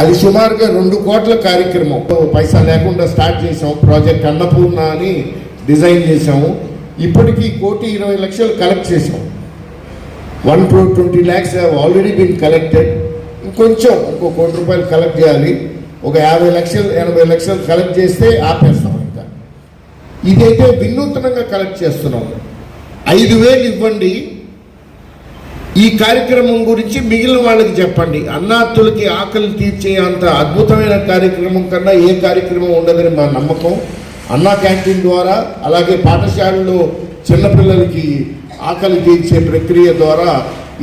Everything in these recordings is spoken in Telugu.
అది సుమారుగా 2 కోట్ల కార్యక్రమం. పైసా లేకుండా స్టార్ట్ చేసాం. ప్రాజెక్ట్ అన్నపూర్ణ అని డిజైన్ చేసాము. ఇప్పటికీ 1,20,00,000 కలెక్ట్ చేసాం. 1,20 lakhs have already been collected. ఇంకొంచెం ఇంకో ₹1,00,00,000 కలెక్ట్ చేయాలి. ఒక 50 లక్షలు 80 లక్షలు కలెక్ట్ చేస్తే ఆపేస్తాం. ఇంకా ఇదైతే వినూత్నంగా కలెక్ట్ చేస్తున్నాం. 5,000 ఇవ్వండి. ఈ కార్యక్రమం గురించి మిగిలిన వాళ్ళకి చెప్పండి. అన్నార్థులకి ఆకలి తీర్చే అంత అద్భుతమైన కార్యక్రమం కన్నా ఏ కార్యక్రమం ఉండదని మా నమ్మకం. అన్నా క్యాంటీన్ ద్వారా, అలాగే పాఠశాలలో చిన్నపిల్లలకి ఆకలి తీర్చే ప్రక్రియ ద్వారా,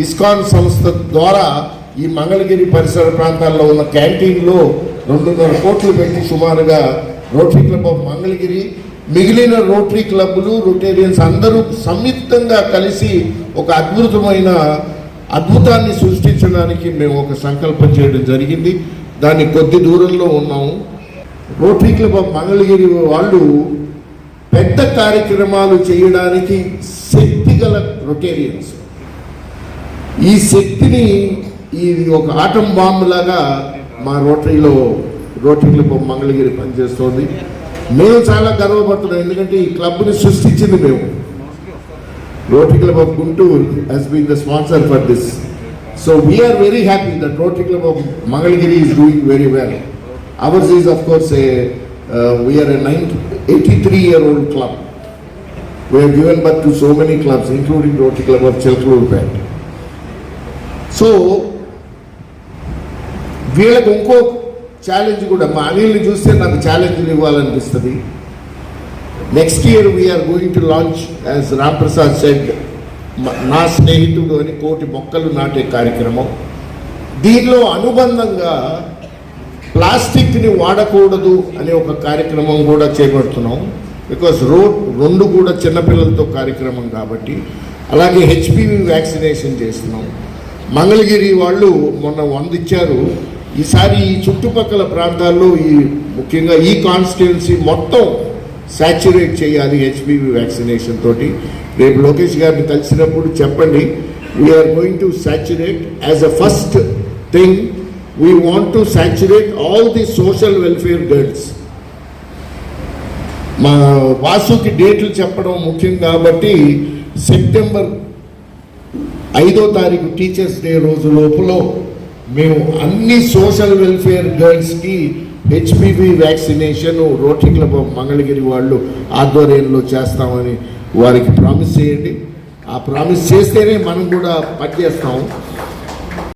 ఇస్కాన్ సంస్థ ద్వారా ఈ మంగళగిరి పరిసర ప్రాంతాల్లో ఉన్న క్యాంటీన్లో 2.5 కోట్లు పెట్టి సుమారుగా రోటరీ క్లబ్ ఆఫ్ మంగళగిరి, మిగిలిన రోటరీ క్లబ్లు, రొటేరియన్స్ అందరూ సంయుక్తంగా కలిసి ఒక అద్భుతాన్ని సృష్టించడానికి మేము ఒక సంకల్పం చేయడం జరిగింది. దాన్ని కొద్ది దూరంలో ఉన్నాము. రోటరీ క్లబ్ ఆఫ్ మంగళగిరి వాళ్ళు పెద్ద కార్యక్రమాలు చేయడానికి శక్తి గల రొటేరియన్స్. ఈ శక్తిని ఇది ఒక ఆటం బాంబు లాగా మా రోటరీ క్లబ్ ఆఫ్ మంగళగిరి పనిచేస్తోంది. మేము చాలా గర్వపడుతున్నాం. ఎందుకంటే ఈ క్లబ్ని సృష్టించింది మేము. Rotary Club of Guntur has been the sponsor for this. So we are very happy that Rotary Club of Mangalagiri is doing very well. Ours is of course we are a 83-year-old club. We have given birth to so many clubs, including Rotary Club of Chelkalurpet. So వీళ్ళకి ఇంకో ఛాలెంజ్ కూడా, మా అనిల్ని చూస్తే నాకు ఛాలెంజ్లు ఇవ్వాలనిపిస్తుంది. Next year we are going to launch, as Ram Prasad said, నా స్నేహితుడు అని 1,00,00,000 మొక్కలు నాటే కార్యక్రమం. దీనిలో అనుబంధంగా ప్లాస్టిక్ని వాడకూడదు అనే ఒక కార్యక్రమం కూడా చేపడుతున్నాం. బికాస్ 2 కూడా చిన్నపిల్లలతో కార్యక్రమం కాబట్టి. అలాగే HPV వ్యాక్సినేషన్ చేస్తున్నాం. మంగళగిరి వాళ్ళు మొన్న 100 ఇచ్చారు. ఈసారి ఈ చుట్టుపక్కల ప్రాంతాల్లో ముఖ్యంగా ఈ కాన్స్టిట్యున్సీ మొత్తం సాచ్యురేట్ చేయాలి HPV వ్యాక్సినేషన్ తోటి. రేపు లోకేష్ గారిని కలిసినప్పుడు చెప్పండి. We're going to saturate as a first thing. We want to saturate all the social welfare girls. మా వాసుకి డేట్లు చెప్పడం ముఖ్యం కాబట్టి సెప్టెంబర్ 5వ తారీఖు టీచర్స్ డే రోజు లోపల మేము అన్ని సోషల్ వెల్ఫేర్ గర్ల్స్కి HPV vaccination Rotary Club of Mangalagiri వాళ్ళు ఆధ్వర్యంలో చేస్తామని వారికి ప్రామిస్ చేయండి. ఆ ప్రామిస్ చేస్తేనే మనం కూడా పనిచేస్తాం.